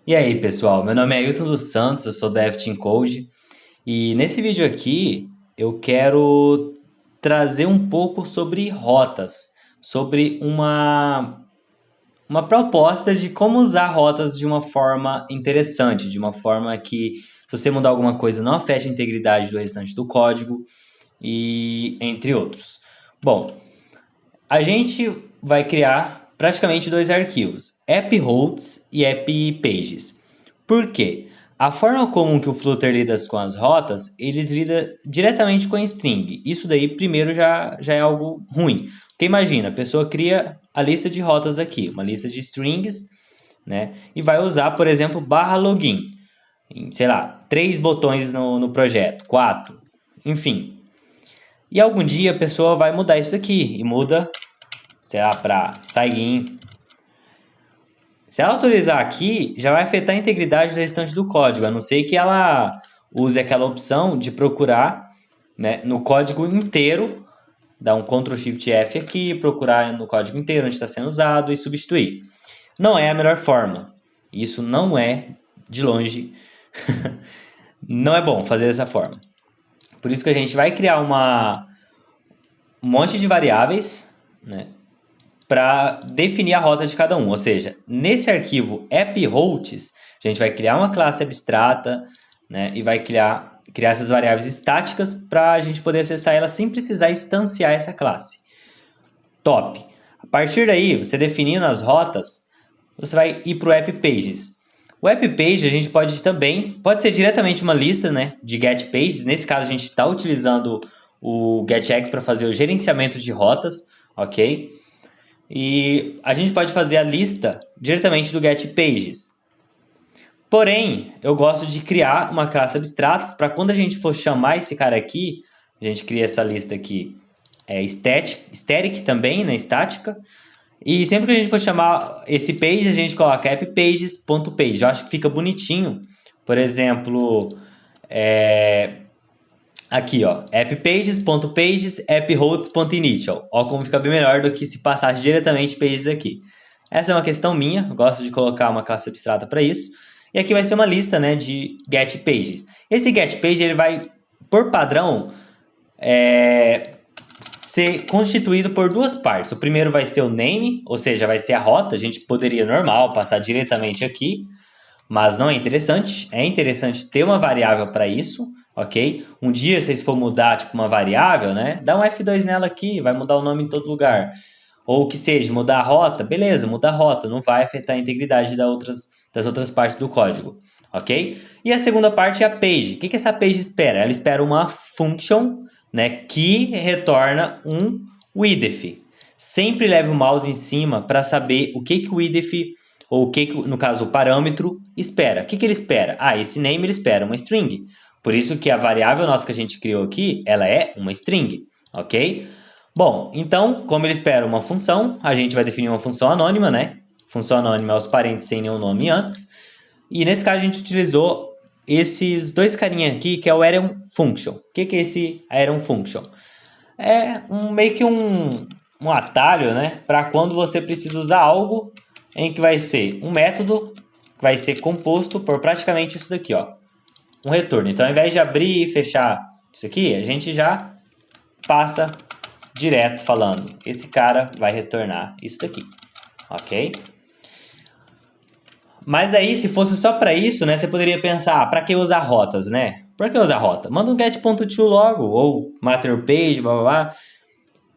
E aí, pessoal? Meu nome é Ailton dos Santos, eu sou Dev Team Code e nesse vídeo aqui eu quero trazer um pouco sobre rotas, sobre uma proposta de como usar rotas de uma forma interessante, de uma forma que, se você mudar alguma coisa, não afete a integridade do restante do código e entre outros. Bom, a gente vai criar praticamente dois arquivos, app_routes e app_pages. Por quê? A forma como que o Flutter lida com as rotas, eles lida diretamente com a string. Isso daí, primeiro, já é algo ruim. Porque imagina, a pessoa cria a lista de rotas aqui, uma lista de strings, né? E vai usar, por exemplo, /login. Em, sei lá, 3 botões no projeto, 4, enfim. E algum dia a pessoa vai mudar isso aqui e muda, sei lá, para sign. Se ela autorizar aqui, já vai afetar a integridade do restante do código, a não ser que ela use aquela opção de procurar, né, no código inteiro, dar um Ctrl Shift F aqui, procurar no código inteiro onde está sendo usado e substituir. Não é a melhor forma. Isso não é, de longe, não é bom fazer dessa forma. Por isso que a gente vai criar um monte de variáveis, né, para definir a rota de cada um. Ou seja, nesse arquivo app_routes, a gente vai criar uma classe abstrata, né, e vai criar essas variáveis estáticas para a gente poder acessar ela sem precisar instanciar essa classe. Top! A partir daí, você definindo as rotas, você vai ir para o app_pages. O app_page a gente pode ser diretamente uma lista, né, de getPages. Nesse caso, a gente está utilizando o getX para fazer o gerenciamento de rotas, ok? E a gente pode fazer a lista diretamente do getPages. Porém, eu gosto de criar uma classe abstrata para quando a gente for chamar esse cara aqui, a gente cria essa lista aqui, static também, né, estática. E sempre que a gente for chamar esse page, a gente coloca app_pages.page. Eu acho que fica bonitinho. Por exemplo, aqui, ó, app_pages.pages, app_routes.initial. Ó, como fica bem melhor do que se passasse diretamente pages aqui. Essa é uma questão minha, eu gosto de colocar uma classe abstrata para isso. E aqui vai ser uma lista, né, de getPages. Esse getPage ele vai, por padrão, ser constituído por duas partes. O primeiro vai ser o name, ou seja, vai ser a rota. A gente poderia normal passar diretamente aqui, mas não é interessante. É interessante ter uma variável para isso, ok? Um dia, se vocês for mudar tipo uma variável, né? Dá um F2 nela aqui, vai mudar o nome em todo lugar. Ou que seja, mudar a rota, beleza, muda a rota, não vai afetar a integridade das outras partes do código, ok? E a segunda parte é a page. O que essa page espera? Ela espera uma function, né, que retorna um width. Sempre leve o mouse em cima para saber o que o width, ou o que, no caso, o parâmetro, espera. O que ele espera? Ah, esse name ele espera uma string. Por isso que a variável nossa que a gente criou aqui, ela é uma string, ok? Bom, então, como ele espera uma função, a gente vai definir uma função anônima, né? Função anônima é os parentes sem nenhum nome antes. E nesse caso a gente utilizou esses dois carinha aqui, que é o Arrow Function. O que é esse Arrow Function? É meio que um atalho, né? Para quando você precisa usar algo em que vai ser um método que vai ser composto por praticamente isso daqui, ó. Um retorno. Então, ao invés de abrir e fechar isso aqui, a gente já passa direto falando, esse cara vai retornar isso daqui, ok? Mas aí, se fosse só para isso, né, você poderia pensar, para que usar rotas, né? Por que usar rota? Manda um get.to logo, ou matter page, blá blá blá.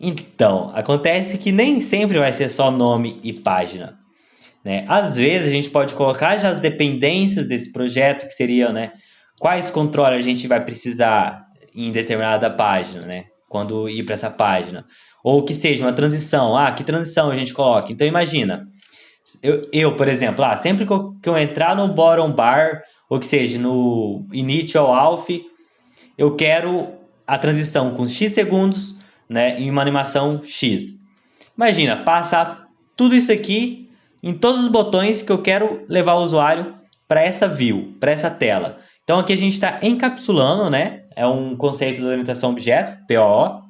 Então, acontece que nem sempre vai ser só nome e página, né? Às vezes a gente pode colocar já as dependências desse projeto, que seriam, né, quais controles a gente vai precisar em determinada página, né? Quando ir para essa página. Ou que seja uma transição. Ah, que transição a gente coloca? Então imagina, por exemplo, sempre que eu entrar no bottom bar, ou que seja, no initial auth, eu quero a transição com X segundos, né, em uma animação X. Imagina, passar tudo isso aqui em todos os botões que eu quero levar o usuário para essa view, para essa tela. Então aqui a gente está encapsulando, né? É um conceito de orientação objeto, POO.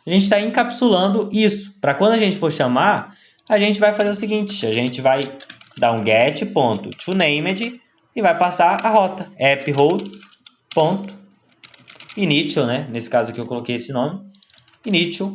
A gente está encapsulando isso, para quando a gente for chamar, a gente vai fazer o seguinte, a gente vai dá um get.toNamed e vai passar a rota, app_hosts.initial, né? Nesse caso aqui eu coloquei esse nome, initial,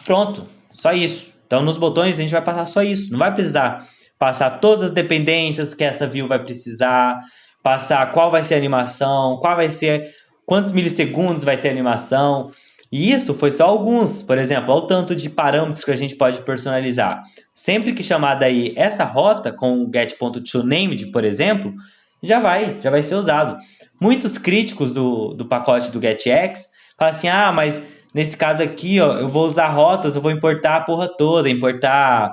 pronto, só isso. Então nos botões a gente vai passar só isso, não vai precisar passar todas as dependências que essa view vai precisar, passar qual vai ser a animação, qual vai ser, quantos milissegundos vai ter a animação. E isso foi só alguns, por exemplo, olha o tanto de parâmetros que a gente pode personalizar. Sempre que chamar daí essa rota com o get.toNamed, por exemplo, já vai ser usado. Muitos críticos do pacote do GetX falam assim, ah, mas nesse caso aqui, ó, eu vou usar rotas, eu vou importar a porra toda, importar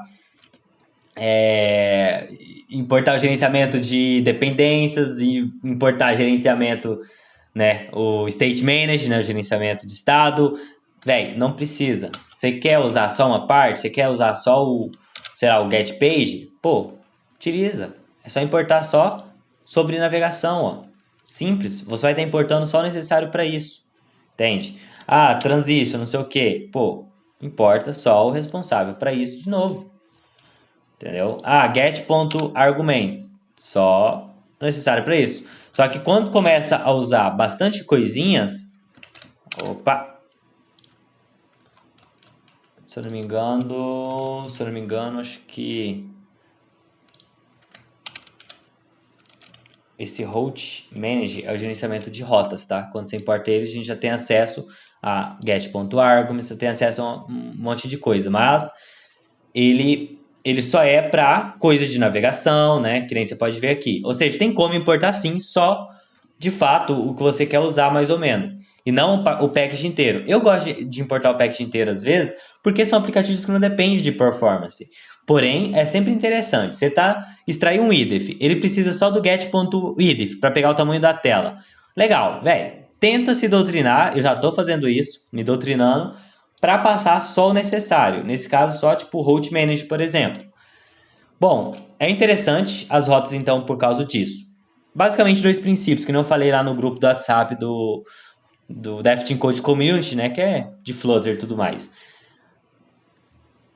o gerenciamento de dependências e importar gerenciamento, né, o state manager, né, o gerenciamento de estado. Véi, não precisa. Você quer usar só uma parte? Você quer usar só o, sei lá, o get page? Pô, utiliza. É só importar só sobre navegação, ó. Simples. Você vai estar importando só o necessário para isso. Entende? Ah, transition, não sei o que. Pô, importa só o responsável para isso de novo. Entendeu? Ah, get.arguments. Só necessário para isso. Só que quando começa a usar bastante coisinhas. Opa! Se eu não me engano, acho que esse host manage é o gerenciamento de rotas, tá? Quando você importa ele, a gente já tem acesso a get.arguments, você tem acesso a um monte de coisa, mas ele só é para coisa de navegação, né? Que nem você pode ver aqui. Ou seja, tem como importar sim, só de fato o que você quer usar mais ou menos. E não o package inteiro. Eu gosto de importar o package inteiro às vezes, porque são aplicativos que não dependem de performance. Porém, é sempre interessante. Você extrair um IDEF, ele precisa só do get.idef para pegar o tamanho da tela. Legal, velho. Tenta se doutrinar, eu já estou fazendo isso, me doutrinando, para passar só o necessário. Nesse caso, só tipo o Route Manager, por exemplo. Bom, é interessante as rotas então por causa disso. Basicamente dois princípios que não falei lá no grupo do WhatsApp do Deft Code Community, né, que é de Flutter e tudo mais.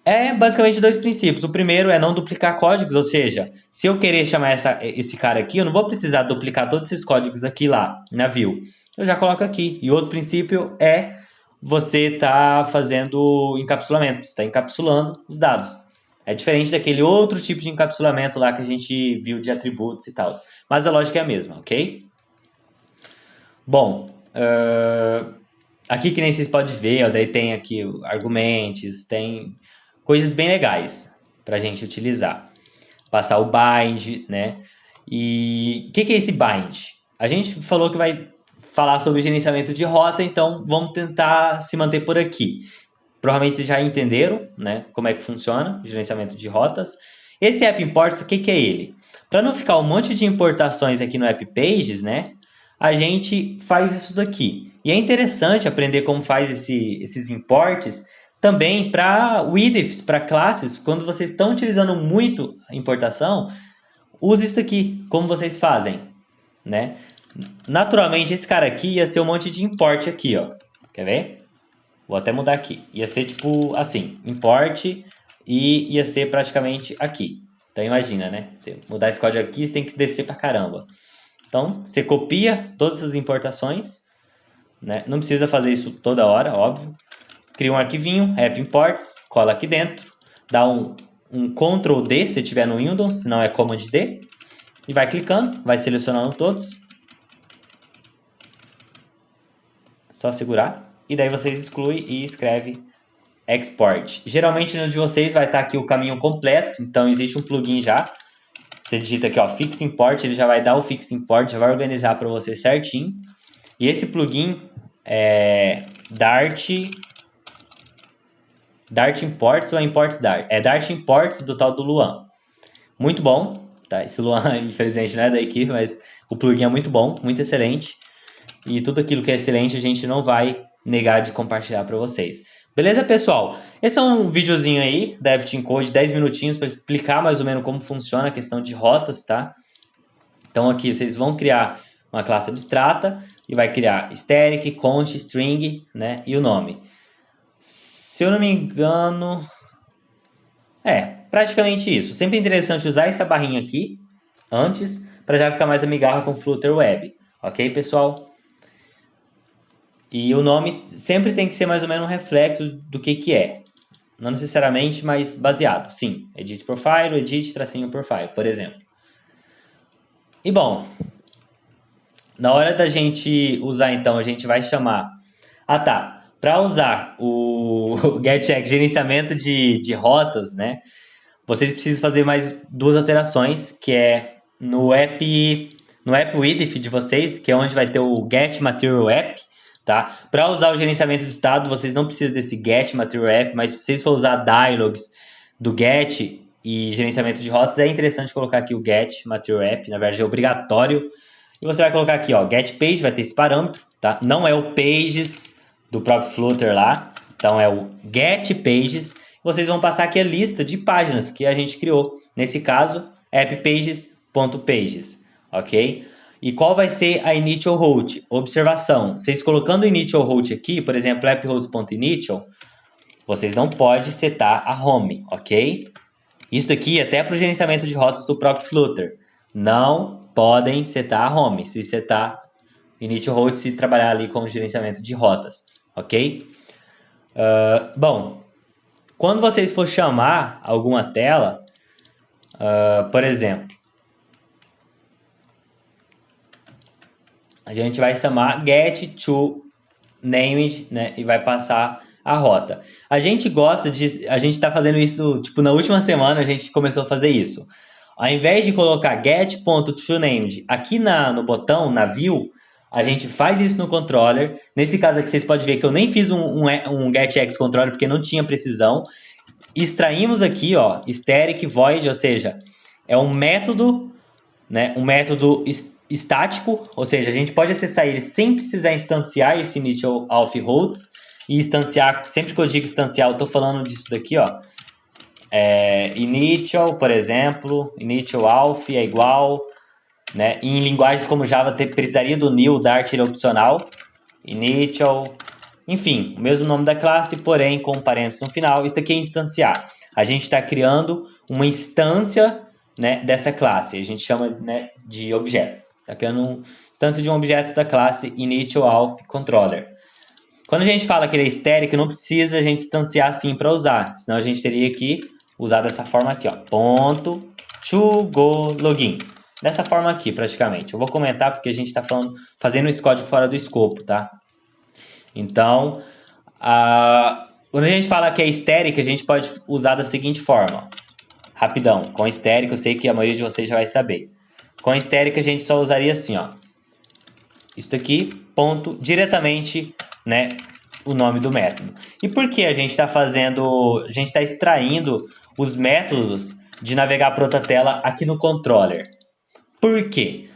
É basicamente dois princípios. O primeiro é não duplicar códigos, ou seja, se eu querer chamar esse cara aqui, eu não vou precisar duplicar todos esses códigos aqui lá na view. Eu já coloco aqui. E outro princípio é você tá fazendo encapsulamento, você está encapsulando os dados. É diferente daquele outro tipo de encapsulamento lá que a gente viu de atributos e tal. Mas a lógica é a mesma, ok? Bom, aqui que nem vocês podem ver, ó, daí tem aqui argumentos, tem coisas bem legais para a gente utilizar. Passar o bind, né? E o que é esse bind? A gente falou que vai falar sobre gerenciamento de rota, então vamos tentar se manter por aqui. Provavelmente vocês já entenderam, né, como é que funciona o gerenciamento de rotas. Esse app imports, o que é ele? Para não ficar um monte de importações aqui no app pages, né, a gente faz isso daqui. E é interessante aprender como faz esses imports também para widgets, para classes. Quando vocês estão utilizando muito a importação, use isso aqui, como vocês fazem, né? Naturalmente, esse cara aqui ia ser um monte de import aqui, ó. Quer ver? Vou até mudar aqui. Ia ser tipo assim, import e ia ser praticamente aqui. Então imagina, né? Você mudar esse código aqui, você tem que descer pra caramba. Então, você copia todas essas importações, né? Não precisa fazer isso toda hora, óbvio. Cria um arquivinho, app imports, cola aqui dentro, dá um Ctrl D se tiver no Windows, senão é Command D, e vai clicando, vai selecionando todos. Só segurar. E daí vocês excluem e escreve export. Geralmente no de vocês vai estar aqui o caminho completo, então existe um plugin já. Você digita aqui, ó, Fix Import, ele já vai dar o Fix Import, já vai organizar para você certinho. E esse plugin é Dart Imports ou Imports Dart? É Dart Imports do tal do Luan. Muito bom, tá? Esse Luan, infelizmente, não é da equipe, mas o plugin é muito bom, muito excelente. E tudo aquilo que é excelente a gente não vai negar de compartilhar para vocês. Beleza, pessoal? Esse é um videozinho aí da Deft Code, 10 minutinhos para explicar mais ou menos como funciona a questão de rotas, tá? Então aqui vocês vão criar uma classe abstrata e vai criar static, const, string, né, e o nome. Se eu não me engano, Praticamente isso. Sempre é interessante usar essa barrinha aqui antes, para já ficar mais amigável com o Flutter Web. Ok, pessoal? E o nome sempre tem que ser mais ou menos um reflexo do que é. Não necessariamente, mas baseado. Sim, edit profile, edit tracinho profile, por exemplo. E bom, na hora da gente usar, então, a gente vai chamar... Ah, tá. Para usar o getCheck, gerenciamento de rotas, né? Vocês precisam fazer mais duas alterações, que é no app width de vocês, que é onde vai ter o get material app, tá? Para usar o gerenciamento de estado, vocês não precisam desse get material app, mas se vocês for usar dialogs do get e gerenciamento de rotas, é interessante colocar aqui o get material app, na verdade é obrigatório. E você vai colocar aqui, ó, get page, vai ter esse parâmetro, tá? Não é o pages do próprio Flutter lá, então é o get pages. Vocês vão passar aqui a lista de páginas que a gente criou. Nesse caso, apppages.pages, ok? E qual vai ser a initial route? Observação, vocês colocando o initial route aqui, por exemplo, apphost.initial, vocês não podem setar a home, ok? Isso aqui até para o gerenciamento de rotas do próprio Flutter. Não podem setar a home, se setar initial route, se trabalhar ali com o gerenciamento de rotas, ok? Bom, quando vocês for chamar alguma tela, por exemplo, a gente vai chamar get to named, né, e vai passar a rota. A gente está fazendo isso, tipo, na última semana a gente começou a fazer isso. Ao invés de colocar get.toNamed aqui no botão, na view, a gente faz isso no controller. Nesse caso aqui, vocês podem ver que eu nem fiz um getX controller porque não tinha precisão. Extraímos aqui, ó, static void, ou seja, é um método, né, um método estático, ou seja, a gente pode acessar ele sem precisar instanciar esse initial auth routes e instanciar, sempre que eu digo instanciar, eu estou falando disso daqui, ó, initial, por exemplo, initial auth é igual, né, em linguagens como Java precisaria do new, Dart ele é opcional, initial, enfim, o mesmo nome da classe, porém com parênteses no final. Isso aqui é instanciar. A gente está criando uma instância, né, dessa classe. A gente chama, né, de objeto. Está criando uma instância de um objeto da classe initialAuthController. Quando a gente fala que ele é static, não precisa a gente instanciar assim para usar. Senão a gente teria que usar dessa forma aqui, ó, ponto to go login. Dessa forma aqui, praticamente. Eu vou comentar porque a gente está fazendo esse código fora do escopo, tá? Então, quando a gente fala que é histérica, a gente pode usar da seguinte forma. Rapidão, com histérica, eu sei que a maioria de vocês já vai saber. Com histérica, a gente só usaria assim, ó. Isso aqui, ponto, diretamente, né, o nome do método. E por que a gente está extraindo os métodos de navegar para outra tela aqui no controller? Por quê?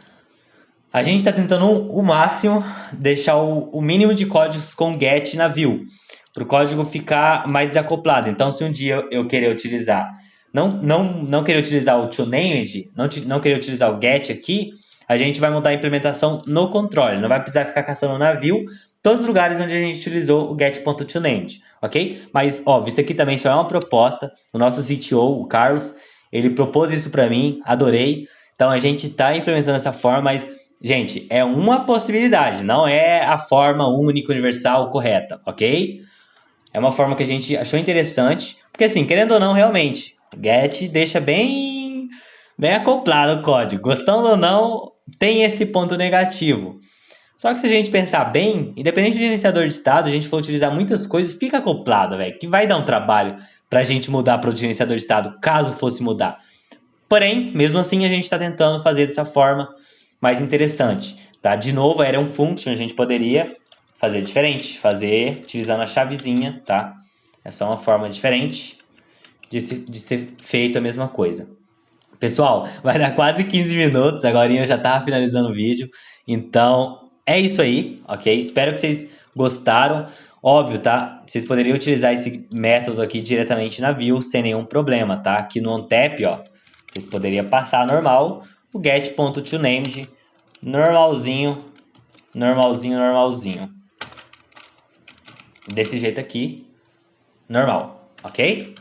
A gente está tentando o máximo deixar o mínimo de códigos com get na view, para o código ficar mais desacoplado. Então, se um dia eu querer utilizar, não querer utilizar o toNamed, não querer utilizar o get aqui, a gente vai montar a implementação no controle. Não vai precisar ficar caçando na view todos os lugares onde a gente utilizou o get.toNamed, ok? Mas, óbvio, isso aqui também só é uma proposta. O nosso CTO, o Carlos, ele propôs isso para mim, adorei. Então, a gente está implementando dessa forma, mas... Gente, é uma possibilidade, não é a forma única, universal, correta, ok? É uma forma que a gente achou interessante, porque assim, querendo ou não, realmente, get deixa bem acoplado o código. Gostando ou não, tem esse ponto negativo. Só que se a gente pensar bem, independente do gerenciador de estado, a gente for utilizar muitas coisas, fica acoplado, velho, que vai dar um trabalho para a gente mudar para o gerenciador de estado, caso fosse mudar. Porém, mesmo assim, a gente está tentando fazer dessa forma mais interessante, tá? De novo, era um function, a gente poderia fazer diferente, fazer utilizando a chavezinha, tá? É só uma forma diferente de ser feito a mesma coisa. Pessoal, vai dar quase 15 minutos, agora eu já tava finalizando o vídeo, então é isso aí, ok? Espero que vocês gostaram. Óbvio, tá? Vocês poderiam utilizar esse método aqui diretamente na view sem nenhum problema, tá? Aqui no OnTap, ó, vocês poderiam passar normal o get.toNamed, normalzinho, normalzinho. Desse jeito aqui, normal, ok?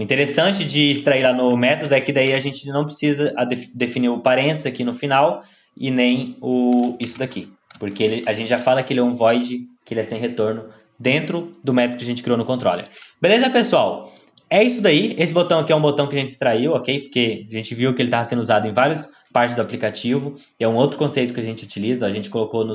O interessante de extrair lá no método é que daí a gente não precisa definir o parênteses aqui no final e nem isso daqui. Porque a gente já fala que ele é um void, que ele é sem retorno, dentro do método que a gente criou no controller. Beleza, pessoal? É isso daí. Esse botão aqui é um botão que a gente extraiu, ok? Porque a gente viu que ele estava sendo usado em várias partes do aplicativo. É um outro conceito que a gente utiliza. A gente colocou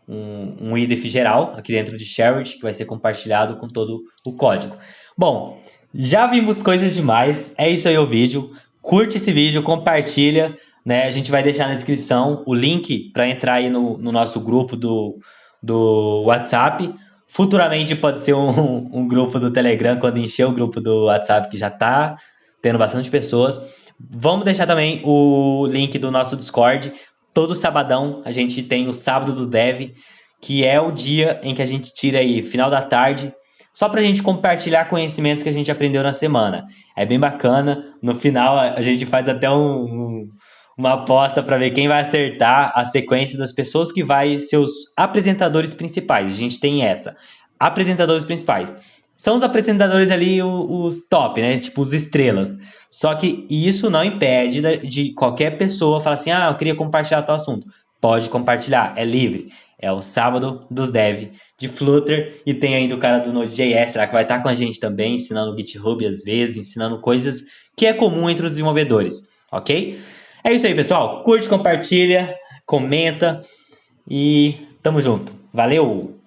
um IDF geral aqui dentro de Shared, que vai ser compartilhado com todo o código. Bom, já vimos coisas demais. É isso aí o vídeo. Curte esse vídeo, compartilha, né? A gente vai deixar na descrição o link para entrar aí no nosso grupo do WhatsApp. Futuramente pode ser um grupo do Telegram quando encher o grupo do WhatsApp, que já está tendo bastante pessoas. Vamos deixar também o link do nosso Discord. Todo sabadão a gente tem o sábado do Dev, que é o dia em que a gente tira aí, final da tarde, só para a gente compartilhar conhecimentos que a gente aprendeu na semana. É bem bacana. No final a gente faz até uma aposta para ver quem vai acertar a sequência das pessoas que vai ser os apresentadores principais. A gente tem essa. Apresentadores principais. São os apresentadores ali, os top, né? Tipo, os estrelas. Só que isso não impede de qualquer pessoa falar assim, eu queria compartilhar tal assunto. Pode compartilhar, é livre. É o sábado dos dev de Flutter e tem ainda o cara do Node.js lá que vai estar com a gente também, ensinando GitHub às vezes, ensinando coisas que é comum entre os desenvolvedores, ok? É isso aí, pessoal. Curte, compartilha, comenta e tamo junto. Valeu!